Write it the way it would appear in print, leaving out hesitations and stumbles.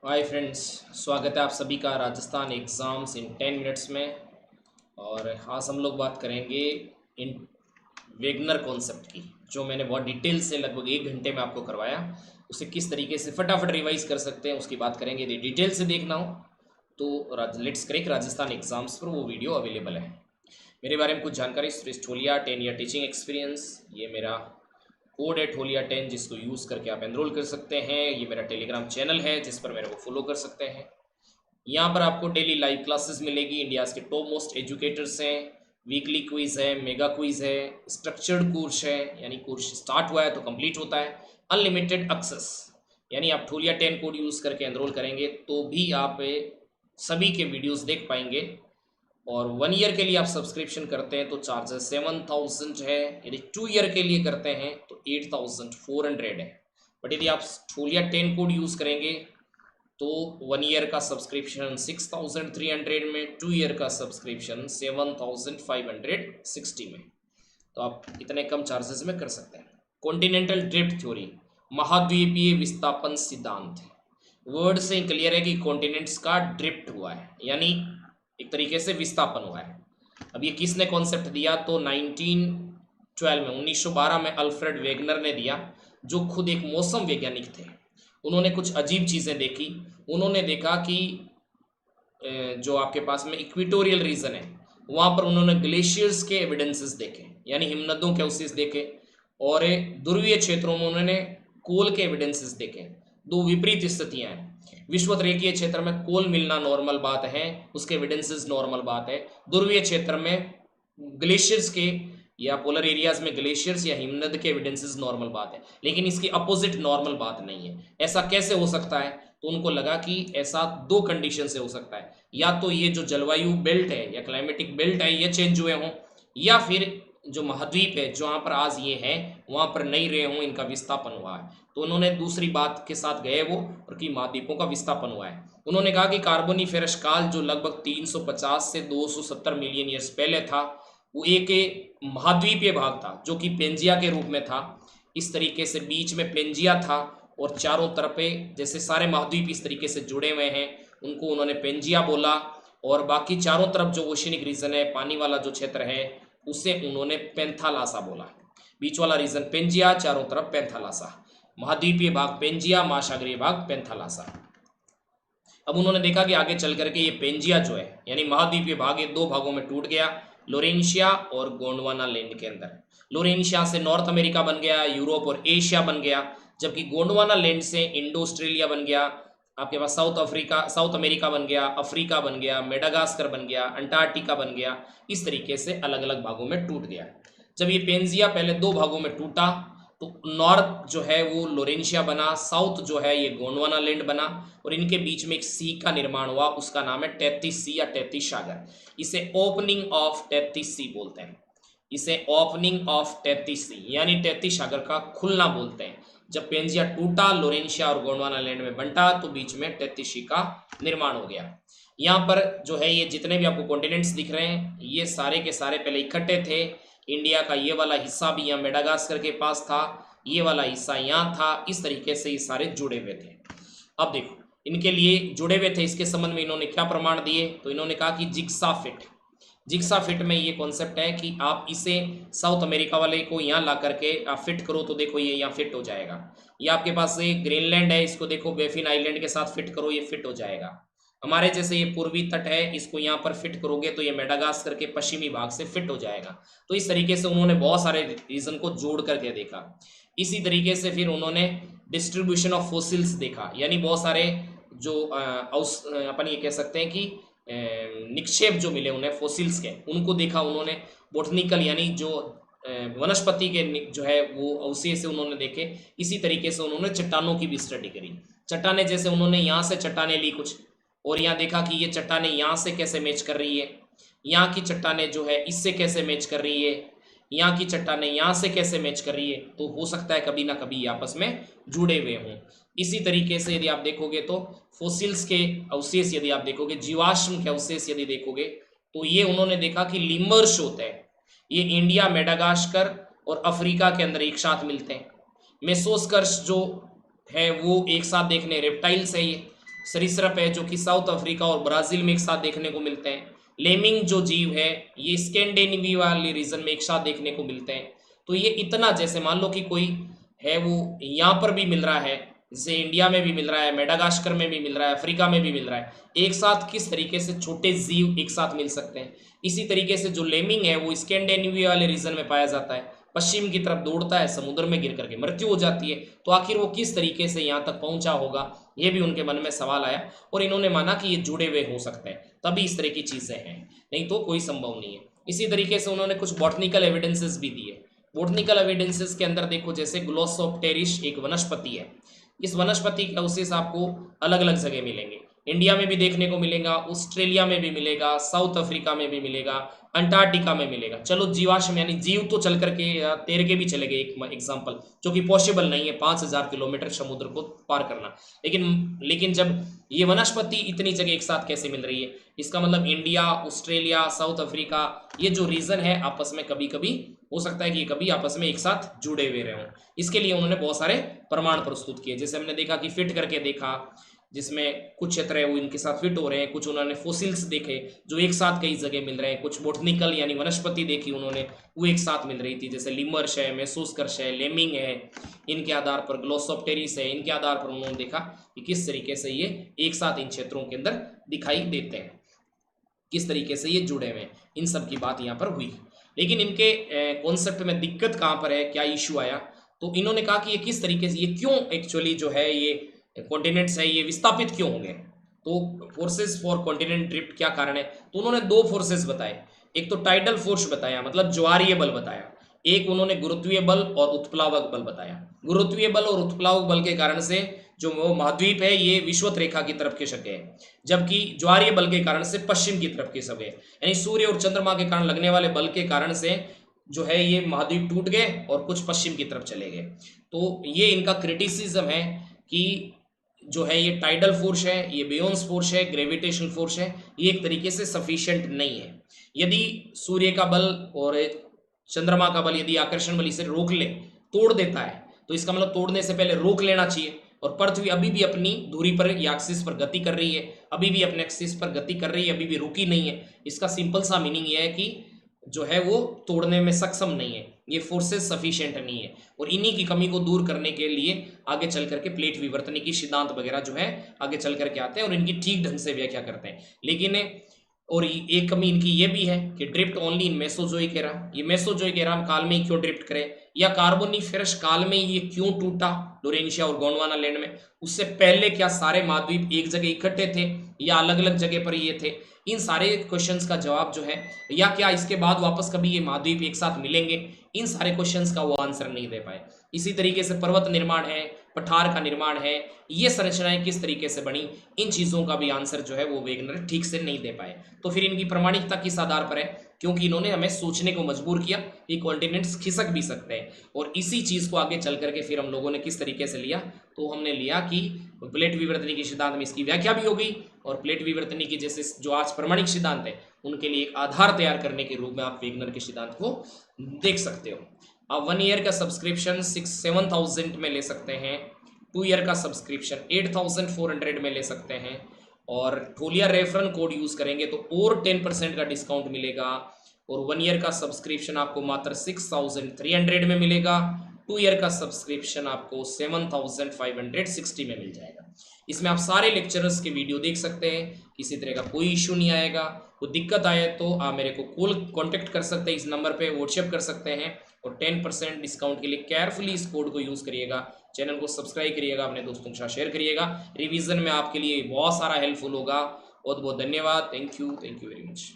Hi friends, स्वागत है आप सभी का राजस्थान एग्ज़ाम्स इन 10 मिनट्स में। और आज हम लोग बात करेंगे इन वेगनर कॉन्सेप्ट की, जो मैंने बहुत डिटेल से लगभग 1 घंटे में आपको करवाया। उसे किस तरीके से फटाफट रिवाइज कर सकते हैं उसकी बात करेंगे। यदि डिटेल से देखना हो तो लेट्स क्रैक राजस्थान एग्ज़ाम्स पर वो वीडियो अवेलेबल है। मेरे बारे में कुछ जानकारी। सुरेश ठोलिया, 10 ईयर टीचिंग एक्सपीरियंस। ये मेरा कोड है ठोलिया 10, जिसको यूज़ करके आप एनरोल कर सकते हैं। ये मेरा टेलीग्राम चैनल है जिस पर मेरे को फॉलो कर सकते हैं। यहाँ पर आपको डेली लाइव क्लासेस मिलेगी। इंडिया के टॉप मोस्ट एजुकेटर्स हैं। वीकली क्विज है, मेगा क्विज है, स्ट्रक्चर्ड कोर्स है, यानी कोर्स स्टार्ट हुआ है तो कंप्लीट होता है। अनलिमिटेड एक्सेस, यानी आप ठोलिया 10 कोड यूज़ करके एनरोल करेंगे तो भी आप सभी के वीडियोस देख पाएंगे। और 1 ईयर के लिए आप सब्सक्रिप्शन करते हैं तो चार्जेस 7,000 है। यदि 2 ईयर के लिए करते हैं तो 8,400 है। बट यदि आप ठोलिया 10 कोड यूज़ करेंगे तो 1 ईयर का सब्सक्रिप्शन 6,300 में, 2 ईयर का सब्सक्रिप्शन 7,560 में। तो आप इतने कम चार्जेस में कर सकते हैं। कॉन्टिनेंटल ड्रिफ्ट थ्योरी, महाद्वीपीय विस्थापन सिद्धांत। वर्ड से क्लियर है कि कॉन्टिनेंट्स का ड्रिफ्ट हुआ है, यानी एक तरीके से विस्थापन हुआ है। अब ये किसने कॉन्सेप्ट दिया? तो 1912 में अल्फ्रेड वेगनर ने दिया, जो खुद एक मौसम वैज्ञानिक थे। उन्होंने कुछ अजीब चीज़ें देखी। उन्होंने देखा कि जो आपके पास में इक्वेटोरियल रीजन है वहाँ पर उन्होंने ग्लेशियर्स के एविडेंसेस देखे, यानी हिमनदों के अवशेष देखे। और ध्रुवीय क्षेत्रों में उन्होंने कोल के एविडेंसेस देखे। दो विपरीत स्थितियां हैं। विषुवत-रेखीय क्षेत्र में कोल मिलना नॉर्मल बात है, उसके एविडेंसेस नॉर्मल बात है। ध्रुवीय क्षेत्र में ग्लेशियर्स के या पोलर एरियाज में ग्लेशियर्स या हिमनद के एविडेंसेस नॉर्मल बात है, लेकिन इसकी अपोजिट नॉर्मल बात नहीं है। ऐसा कैसे हो सकता है? तो उनको लगा कि ऐसा दो कंडीशन से हो सकता है। या तो ये जो जलवायु बेल्ट है या क्लाइमेटिक बेल्ट है ये चेंज हुए हों, या फिर जो महाद्वीप है जहाँ पर आज ये है वहाँ पर नहीं रहे हों, इनका विस्थापन हुआ है। तो उन्होंने दूसरी बात के साथ गए वो, और कि महाद्वीपों का विस्थापन हुआ है। उन्होंने कहा कि कार्बोनिफेरस काल जो लगभग 350 से 270 मिलियन ईयर्स पहले था, वो एक महाद्वीपीय भाग था जो कि पेंजिया के रूप में था। इस तरीके से बीच में पेंजिया था और चारों तरफ जैसे सारे महाद्वीप इस तरीके से जुड़े हुए हैं, उनको उन्होंने पेंजिया बोला। और बाकी चारों तरफ जो ओशिनिक रीजन है, पानी वाला जो क्षेत्र है, उसे उन्होंने पेंथालासा बोला। बीच वाला रीजन पेंजिया, चारों तरफ पेंथालासा। महाद्वीपीय भाग पेंजिया, महासागरीय भाग पेंथालासा। अब उन्होंने देखा कि आगे चल करके ये पेंजिया जो है यानी महाद्वीपीय भाग, ये दो भागों में टूट गया, लोरेंशिया और गोंडवाना लैंड के अंदर। लोरेंशिया से नॉर्थ अमेरिका बन गया, यूरोप और एशिया बन गया, जबकि गोंडवाना लैंड से इंडो ऑस्ट्रेलिया बन गया। आपके पास साउथ अमेरिका बन गया, अफ्रीका बन गया, मेडागास्कर बन गया, अंटार्कटिका बन गया। इस तरीके से अलग अलग भागों में टूट गया। जब ये पेंजिया पहले दो भागों में टूटा तो नॉर्थ जो है वो लोरेंशिया बना, साउथ जो है ये गोंडवाना लैंड बना, और इनके बीच में एक सी का निर्माण हुआ, उसका नाम है 33 सी या 33 सागर। इसे ओपनिंग ऑफ 33 सी बोलते हैं। इसे ओपनिंग ऑफ 33 सी यानी 33 सागर का खुलना बोलते हैं। जब पेंजिया टूटा, लोरेंशिया और गोंडवाना लैंड में बंटा, तो बीच में 33 सी का निर्माण हो गया। यहाँ पर जो है ये जितने भी आपको कॉन्टिनेंट्स दिख रहे हैं ये सारे के सारे पहले इकट्ठे थे। इंडिया का ये वाला हिस्सा भी यहाँ मेडागास्कर के पास था, ये वाला हिस्सा यहाँ था। इस तरीके से ये सारे जुड़े हुए थे। अब देखो इनके लिए जुड़े हुए थे, इसके संबंध में इन्होंने क्या प्रमाण दिए? तो इन्होंने कहा कि जिग्सा फिट। जिग्सा फिट में ये कॉन्सेप्ट है कि आप इसे साउथ अमेरिका वाले को यहाँ ला करके आप फिट करो तो देखो ये यहाँ फिट हो जाएगा। ये आपके पास ये ग्रीनलैंड है, इसको देखो बेफिन आइलैंड के साथ फिट करो, ये फिट हो जाएगा। हमारे जैसे ये पूर्वी तट है, इसको यहाँ पर फिट करोगे तो ये मेडागास्कर के पश्चिमी भाग से फिट हो जाएगा। तो इस तरीके से उन्होंने बहुत सारे रीजन को जोड़ करके देखा। इसी तरीके से फिर उन्होंने डिस्ट्रीब्यूशन ऑफ फोसिल्स देखा, यानी बहुत सारे जो अपन ये कह सकते हैं कि निक्षेप जो मिले उन्हें फोसिल्स के, उनको देखा उन्होंने। बोटनिकल यानी जो वनस्पति के जो है वो अवशेष उन्होंने देखे। इसी तरीके से उन्होंने चट्टानों की भी स्टडी करी। चट्टाने जैसे उन्होंने यहाँ से चट्टाने ली कुछ, और यहाँ देखा कि ये चट्टाने यहाँ से कैसे मैच कर रही है, यहाँ की चट्टाने जो है इससे कैसे मैच कर रही है, यहाँ की चट्टाने यहाँ से कैसे मैच कर रही है। तो हो सकता है कभी ना कभी आपस में जुड़े हुए हों। इसी तरीके से यदि आप देखोगे तो फोसिल्स के अवशेष, यदि आप देखोगे जीवाश्म के अवशेष यदि देखोगे तो ये उन्होंने देखा कि लिमर्स होते हैं, ये इंडिया, मेडागास्कर और अफ्रीका के अंदर एक साथ मिलते हैं। मेसोस्कर्स जो है वो एक साथ देखने रेप्टाइल्स है ये। सरीसृप है जो कि साउथ अफ्रीका और ब्राजील में एक साथ देखने को मिलते हैं। लेमिंग जो जीव है ये स्कैंडिनेविया वाले रीजन में एक साथ देखने को मिलते हैं। तो ये इतना, जैसे मान लो कि कोई है वो यहाँ पर भी मिल रहा है, जैसे इंडिया में भी मिल रहा है, मेडागास्कर में भी मिल रहा है, अफ्रीका में भी मिल रहा है, एक साथ किस तरीके से छोटे जीव एक साथ मिल सकते हैं। इसी तरीके से जो लेमिंग है वो स्कैंडिनेविया वाले रीजन में पाया जाता है, पश्चिम की तरफ दौड़ता है, समुद्र में गिर करके मृत्यु हो जाती है। तो आखिर वो किस तरीके से यहाँ तक पहुंचा होगा, ये भी उनके मन में सवाल आया और इन्होंने माना कि ये जुड़े हुए हो सकते हैं, तभी इस तरह की चीजें हैं, नहीं तो कोई संभव नहीं है। इसी तरीके से उन्होंने कुछ बॉटनिकल एविडेंसेस भी दिए। बॉटनिकल एविडेंसेस के अंदर देखो, जैसे ग्लोसोप्टेरिस एक वनस्पति है, इस वनस्पति के अवशेष आपको अलग अलग जगह मिलेंगे, इंडिया में भी देखने को मिलेगा, ऑस्ट्रेलिया में भी मिलेगा, साउथ अफ्रीका में भी मिलेगा, अंटार्कटिका में मिलेगा। चलो जीवाश्म यानी जीव तो चल करके तैर के भी चले गए, एक एग्जांपल, जो कि पॉसिबल नहीं है 5000 किलोमीटर समुद्र को पार करना, लेकिन जब ये वनस्पति इतनी जगह एक साथ कैसे मिल रही है, इसका मतलब इंडिया, ऑस्ट्रेलिया, साउथ अफ्रीका, ये जो रीजन है आपस में कभी कभी हो सकता है कि कभी आपस में एक साथ जुड़े हुए रहे हों। इसके लिए उन्होंने बहुत सारे प्रमाण प्रस्तुत किए, जैसे हमने देखा कि फिट करके देखा, जिसमें कुछ क्षेत्र है वो इनके साथ फिट हो रहे हैं, कुछ उन्होंने फोसिल्स देखे जो एक साथ कई जगह मिल रहे हैं, कुछ बोटनिकल यानी वनस्पति देखी उन्होंने, वो एक साथ मिल रही थी, जैसे लिमर्श है, मेसोस्कर्श है, लेमिंग है, इनके आधार पर ग्लोसोप्टेरिस है, इनके आधार पर उन्होंने देखा कि किस तरीके से ये एक साथ इन क्षेत्रों के अंदर दिखाई देते हैं, किस तरीके से ये जुड़े हुए हैं, इन सब की बात यहाँ पर हुई। लेकिन इनके कॉन्सेप्ट में दिक्कत कहाँ पर है, क्या इशू आया, तो इन्होंने कहा कि ये किस तरीके से, ये क्यों एक्चुअली जो है ये कॉन्टिनेंट्स है ये विस्थापित क्यों होंगे, तो फोर्सेस फॉर कॉन्टिनेंट ड्रिफ्ट क्या कारण है, तो उन्होंने दो फोर्सेस बताए। एक तो टाइडल फोर्स बताया, मतलब ज्वारीय बल बताया, एक उन्होंने गुरुत्वीय बल और उत्प्लावक बल बताया। गुरुत्वीय बल और उत्प्लावक बल के कारण से जो वो महाद्वीप है ये विषुवत रेखा की तरफ खिसक गए, जबकि ज्वारीय बल के कारण से पश्चिम की तरफ खिसक गए, यानी सूर्य और चंद्रमा के कारण लगने वाले बल के कारण से जो है ये महाद्वीप टूट गए और कुछ पश्चिम की तरफ चले गए। तो ये इनका क्रिटिसिज्म है कि जो है ये टाइडल फोर्स है, ये बेयोन्स फोर्स है, ग्रेविटेशनल फोर्स है, ये एक तरीके से सफिशिएंट नहीं है। यदि सूर्य का बल और चंद्रमा का बल यदि आकर्षण बल इसे रोक ले, तोड़ देता है, तो इसका मतलब तोड़ने से पहले रोक लेना चाहिए। और पृथ्वी अभी भी अपनी दूरी पर या एक्सिस पर गति कर रही है, अभी भी अपने एक्सिस पर गति कर रही है, अभी भी रुकी नहीं है। इसका सिंपल सा मीनिंग ये है कि जो है वो तोड़ने में सक्षम नहीं है, ये फोर्सेस सफिशिएंट नहीं है, और इन्हीं की कमी को दूर करने के लिए आगे चल करके प्लेट विवर्तनिकी सिद्धांत वगैरह जो है आगे चल करके आते हैं और इनकी ठीक ढंग से व्याख्या करते हैं। लेकिन और एक कमी इनकी ये भी है कि drift only in Mesozoic era, ये मेसोजोइक एरा काल में ही क्यों ड्रिफ्ट करे, या कार्बोनिफेरस काल में ये क्यों टूटा लोरेंशिया और गोंडवाना लैंड में, उससे पहले क्या सारे महाद्वीप एक जगह इकट्ठे थे या अलग अलग जगह पर ये थे। इन सारे क्वेश्चंस का जवाब जो है, या क्या इसके बाद वापस कभी ये महाद्वीप एक साथ मिलेंगे, इन सारे क्वेश्चंस का वो आंसर नहीं दे पाए। इसी तरीके से पर्वत निर्माण है, पठार का निर्माण है, ये संरचनाएं किस तरीके से बनी, इन चीज़ों का भी आंसर जो है वो वेगनर ठीक से नहीं दे पाए। तो फिर इनकी प्रामाणिकता किस आधार पर है, क्योंकि इन्होंने हमें सोचने को मजबूर किया कि कॉन्टिनेंट्स खिसक भी सकते हैं। और इसी चीज़ को आगे चल करके फिर हम लोगों ने किस तरीके से लिया, तो हमने लिया कि प्लेट विवर्तनिकी सिद्धांत में इसकी व्याख्या भी हो गई, और प्लेट विवर्तनिकी जैसे जो आज प्रमाणिक सिद्धांत है उनके लिए एक आधार तैयार करने के रूप में आप वेगनर के सिद्धांत को देख सकते हो। आप 1 ईयर का सब्सक्रिप्शन 7,000 में ले सकते हैं, 2 ईयर का सब्सक्रिप्शन 8,400 में ले सकते हैं, और ठोलिया रेफरल कोड यूज़ करेंगे तो और 10% का डिस्काउंट मिलेगा, और 1 ईयर का सब्सक्रिप्शन आपको मात्र 6,300 में मिलेगा, 2 ईयर का सब्सक्रिप्शन आपको 7,560 में मिल जाएगा। इसमें आप सारे लेक्चरर्स के वीडियो देख सकते हैं, किसी तरह का कोई इशू नहीं आएगा। कोई दिक्कत आए तो आप मेरे को कॉन्टेक्ट कर सकते हैं, इस नंबर पे व्हाट्सएप कर सकते हैं, और 10% डिस्काउंट के लिए केयरफुली इस कोड को यूज़ करिएगा। चैनल को सब्सक्राइब करिएगा, अपने दोस्तों के साथ शेयर करिएगा, रिवीजन में आपके लिए बहुत सारा हेल्पफुल होगा। बहुत बहुत धन्यवाद, थैंक यू वेरी मच।